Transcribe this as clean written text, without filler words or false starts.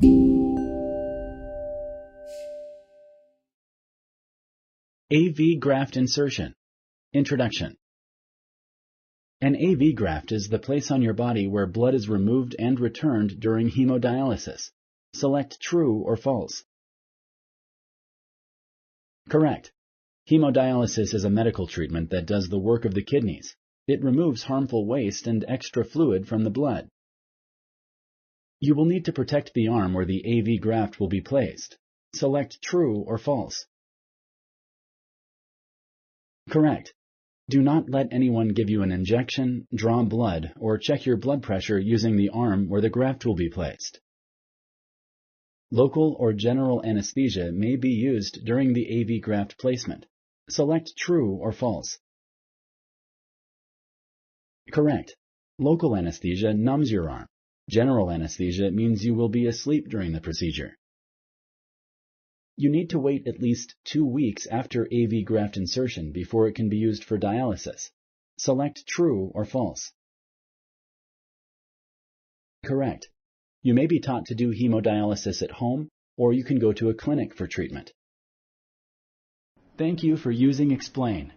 AV Graft Insertion. Introduction. An AV graft is the place on your body where blood is removed and returned during hemodialysis. Select true or false. Correct. Hemodialysis is a medical treatment that does the work of the kidneys. It removes harmful waste and extra fluid from the blood. You will need to protect the arm where the AV graft will be placed. Select true or false. Correct. Do not let anyone give you an injection, draw blood, or check your blood pressure using the arm where the graft will be placed. Local or general anesthesia may be used during the AV graft placement. Select true or false. Correct. Local anesthesia numbs your arm. General anesthesia means you will be asleep during the procedure. You need to wait at least 2 weeks after AV graft insertion before it can be used for dialysis. Select true or false. Correct. You may be taught to do hemodialysis at home, or you can go to a clinic for treatment. Thank you for using Explain.